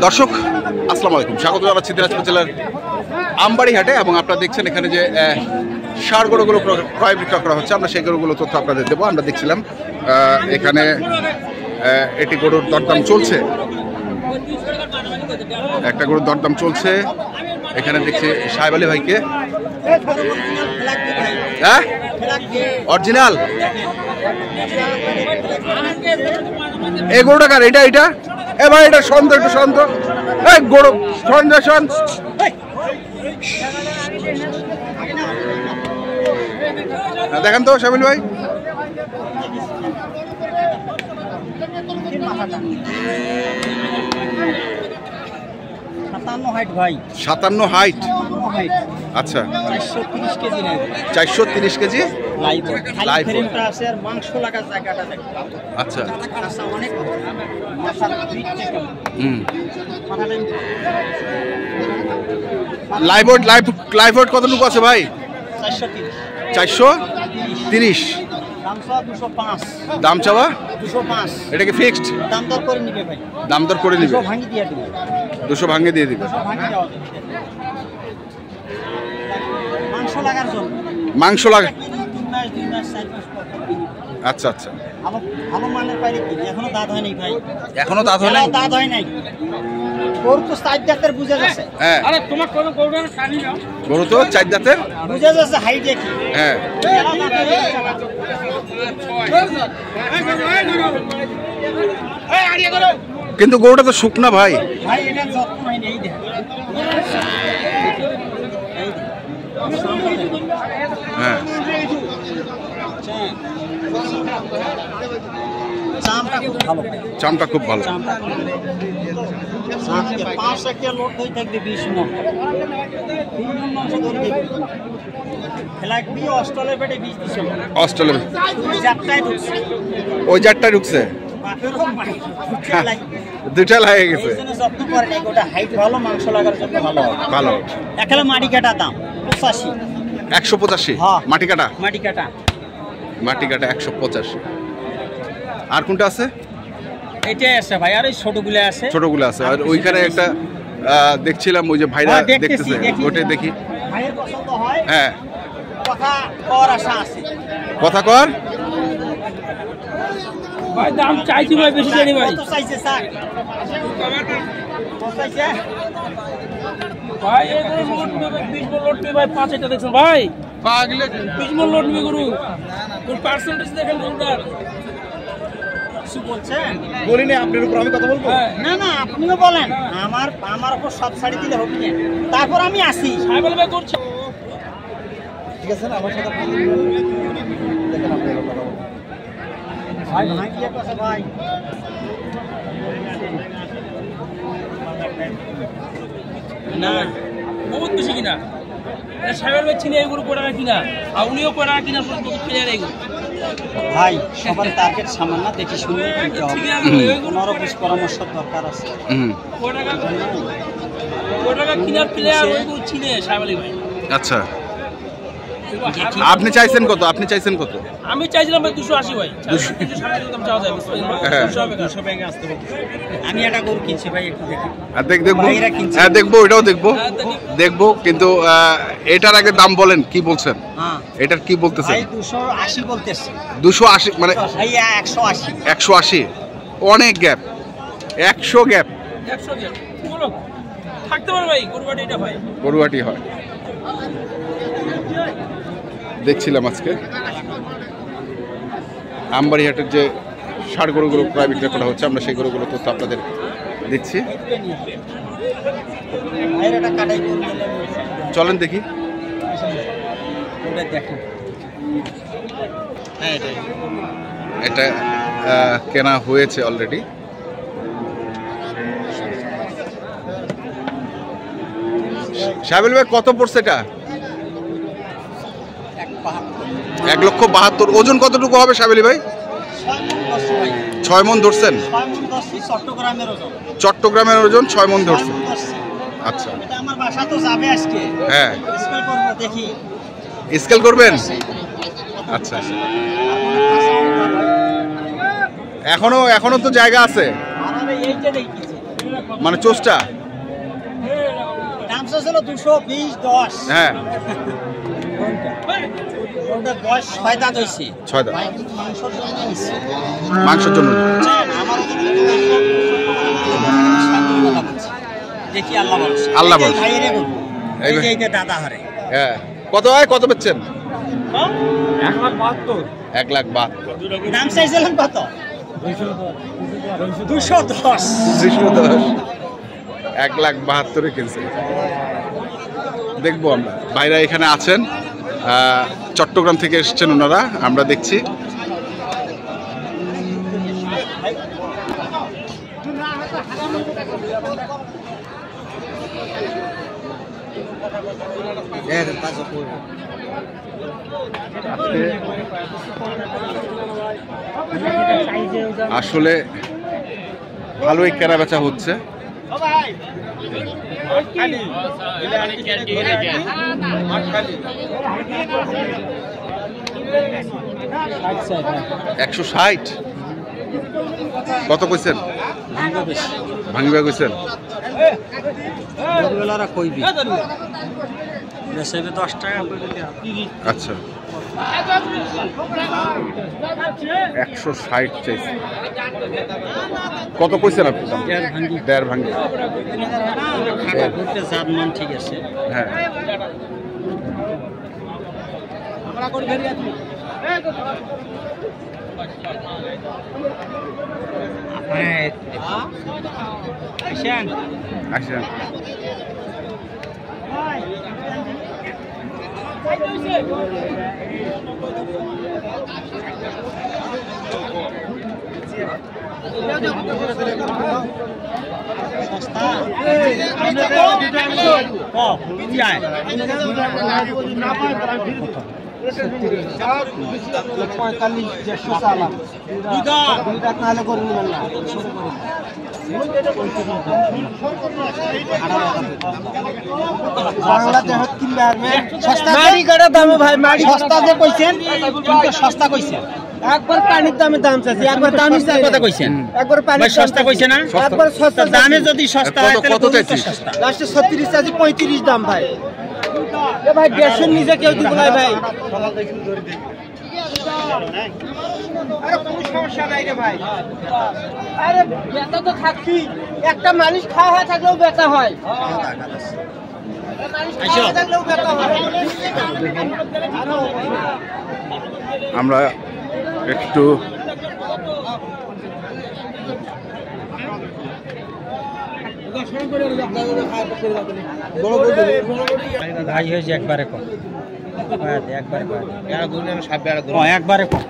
দর্শক আসসালামু আলাইকুম, স্বাগত জানাচ্ছি দিনাজপুর জেলার আমবাড়ি হাটে। এবং আপনারা দেখছেন এখানে যে ষাঁড় গরুগুলো ক্রয় বিক্রয় করা হচ্ছে, আমরা সেই গরুগুলো তথ্য আপনাদের দেবো। আমরা দেখছিলাম এখানে একটি গরুর দরদাম চলছে, একটা গরুর দরদাম চলছে। এখানে দেখছি সাহেব আলী ভাইকে। হ্যাঁ, অরিজিনাল এই গরুটা কার? এটা এটা এ ভাই, এটা শান্ত, একটু শান্ত। এই গরু সন্দেশন দেখেন তো শামিল ভাই। 57 হাইট। আচ্ছা, 430 কেজি লাইভ আছে আর মাংস লাগা জায়গাটা দেখো। আচ্ছা, অনেক লাইভ ওয়েট কতটুকু আছে ভাই? 430। দাম চাওয়া 205। এটা কি ফিক্সড? দাম দর করে নিবে ভাই, দাম দর করে নিবে। 200 ভাঙিয়ে দিয়ে দিবে। মাংস লাগা। আচ্ছা আচ্ছা, ভালো মানের পাইলে কি এখনো দাঁত হয় নাই ভাই? এখনো দাঁত হয় নাই? দাঁত হয় নাই। গরু তো 4 দাঁতের বুঝা যাচ্ছে। হ্যাঁ, আরে তোমার কোন গরু না কানি নাও। গরু তো 4 দাঁতের বুঝা যাচ্ছে, হাইট দেখি। হ্যাঁ, কিন্তু গরুটা তো শুকনা ভাই। ভাই এটা যত্ন হয় না, এই দেখ। হ্যাঁ, চামটা খুব ভালো। ওই জাতটাই ঢুকছে, দুটা লাগে গেছে। হাইট ভালো, মাংস লাগার জন্য ভালো ভালো। একটা মাটি কাটা দাম 85। 185 মাটি কাটা? মাটি কাটা, মাটি কাটা 185। আর কোনটা আছে? এটাই আছে ভাই, আর ওই ছোটগুলো আছে। ছোটগুলো আছে, আর ওইখানে একটা দেখছিলাম, ওই যে ভাইরা দেখতেছে, ওটাই দেখি। ভাইয়ের পছন্দ হয়। হ্যাঁ, কথা কর আশা আছে। কথা কর ভাই, দাম চাইছি ভাই, বেশি জানি ভাই। কত চাইছে স্যার? কত চাইছে ভাই? এই লোড নেবে 20 মণ লোড নেবে ভাই। 5 এটা দেখছেন ভাই, পাগলে 20 মণ লোড নেবে গরু। কোন পার্সেন্টেজ দেখেন গরুটার? কিছু বলছেন? বলিনি আপনার উপর আমি কথা বলবো? না না, আপনিও বলেন। আমার উপর সব ছাড়ি দিলে হবে না। তারপর আমি আসি। সাহেব ভাই করছে, ঠিক আছে না? আমার সাথে দেখেন আপনি কথা বলুন ভাই। ভাই কি কথা ভাই? না বহুত বেশি কিনা সাহেব ভাই চিনে এগুলো করে কিনা, আর উনিও করে কিনা প্লেয়ার এগুলো ভাই। সবার টার্গেট সামান্য, দেখি শুনে কিনতে হবে। ওনারও বেশ পরামর্শ দরকার আছে। কিনার প্লেয়ার ওইগুলো চিনে সাহেব আলী ভাই। আচ্ছা, আপনি চাইছেন কত? আপনি চাইছেন কত? আমি চাইছিলাম ভাই 280 ভাই। 200 ব্যাংকে আসতে হবে। আমি একটা গরু কিনছি ভাই, একটু দেখি। হ্যাঁ দেখবো, এটাও দেখবো, দেখবো। কিন্তু এটার আগে দাম বলেন, কি বলছেন? এটার কি বলতেছেন? ভাই 280 বলতেছে। 280 মানে 180। 180 অনেক গ্যাপ। 100 গ্যাপ, 100 গ্যাপ বলো থাকতে পারে ভাই। গরুবাটি এটা ভাই, গরুবাটি হয়। দেখছিলাম আজকে আমবাড়ি হাটের যে ষাঁড় গরুগুলো প্রায় বিক্রয় করা হচ্ছে, আমরা সেই গরুগুলো তথ্য আপনাদের দিচ্ছি। চলেন দেখি। এটা কেনা হয়েছে অলরেডি। সাহেব ভাই কত পড়ছে এটা? 1,72,000। ওজন কতটুকু হবে সাহেব ভাই? 6 মণ ধরছেন? চট্টগ্রামের ওজন 6 মণ ধরছেন। আচ্ছা, আমার বাসা তো যাবে আজকে। হ্যাঁ, স্কেল করব, দেখি স্কেল করবেন। আচ্ছা, এখনো তো জায়গা আছে। মানে চোষটা দাম ছিল 220 10। হ্যাঁ ওটা বয়স 6 দাঁত হইছে। 6 দাঁত মাংসের জন্য নিছে। মাংসের জন্য আমার দেখি আল্লাহ ভরসা। আল্লাহ ভরসা। ভাইরে বলবো এই যে এটা দাদা হারে। হ্যাঁ কত হয় কত বেচছেন? 1,72,000। 1,72,000 দাম চাইছিলেন কত? 210। 1,72,000 কিনছে। দেখবো আমরা ভাইরা এখানে আছেন, চট্টগ্রাম থেকে এসেছেন ওনারা, আমরা দেখছি। আসলে ভালোই কেনা বেচা হচ্ছে। $160 কত কইছেন? ভাঙ্গিবা কইছেন? আচ্ছা 160 চাইছে। কত কইছেন আপনি? 1.5 ভাঙ্গি। ঠিক আছে। হ্যাঁ আসেন। বাংলাদেশত কিনবে আর সস্তা মারি গড়া দামে ভাই, মারি সস্তা যে কইছেন কিন্তু সস্তা কইছেন। একবার পানির দামে দাম চাইছে, একবার দামি কথা কইছেন, একবার পানির সস্তা কইছে না, একবার সস্তা দামে যদি সস্তা হয় তাহলে কত চাইছিস? লাস্টে 36 চাইছি, 35 দাম ভাই। এ ভাই 150 নিচে কেউ দিব না ভাই। আরে কোনো সমস্যা নাই রে ভাই। আরে বেচা তো থাকছি, একটা মানুষ খাওয়া হয় থাকলেও বেচা হয়। আমরা একটু ভাই হয়েছে একবারে কম, একবারে কম।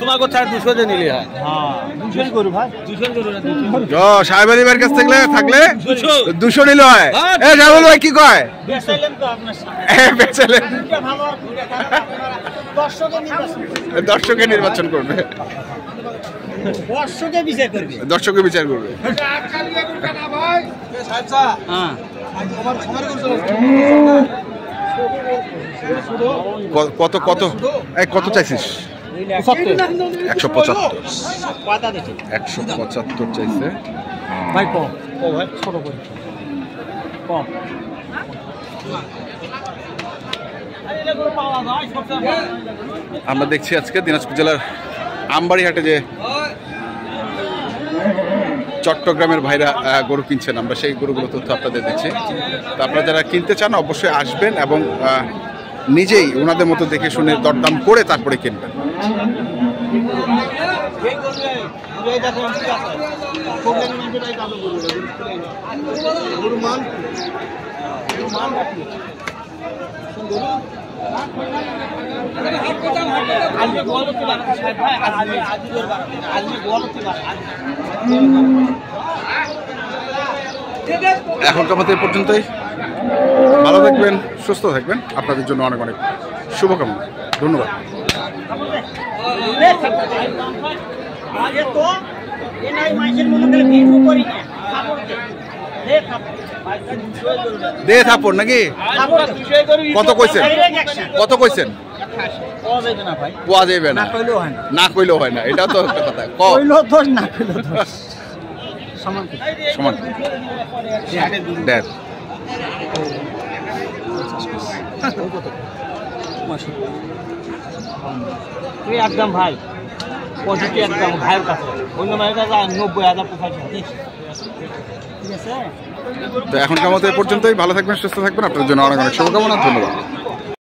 তোমার কথা 200 দিয়ে নিলে হয়। সাহেবের কাছ থেকে থাকলে 200 নিলে হয়। সাহেব ভাই কি কয়? দর্শকে নির্বাচন করবে, দর্শকে বিচার করবে। কত কত কত চাইছিস? 175 চাইছে ভাই। কম ভাই, ছোট করে কম। আমরা দেখছি আজকে দিনাজপুর জেলার আমবাড়িহাটে যে চট্টগ্রামের ভাইরা গরু কিনছেন, আমরা সেই গরুগুলো তথ্য আপনাদের দিচ্ছি। তো আপনারা যারা কিনতে চান অবশ্যই আসবেন এবং নিজেই ওনাদের মতো দেখে শুনে দরদাম করে তারপরে কিনবেন। এখনকার মতো এই পর্যন্তই। ভালো থাকবেন, সুস্থ থাকবেন, আপনাদের জন্য অনেক অনেক শুভকামনা। ধন্যবাদ। দে থাপড় নাকি কত কইছেন কত কইছেন পাওয়া যাবে না না কইলেও হয় না এটা তো একটা কথা সমান দেড় তুই একদম ভাই পজিটিভ একদম ভাইয়ের কাছে অন্য ভাইয়ের কাছে 90,000 ঠিক আছে। তো এখনকার মতো এ পর্যন্তই। ভালো থাকবেন, সুস্থ থাকবেন। আপনার জন্য অনেক অনেক শুভকামনা। ধন্যবাদ।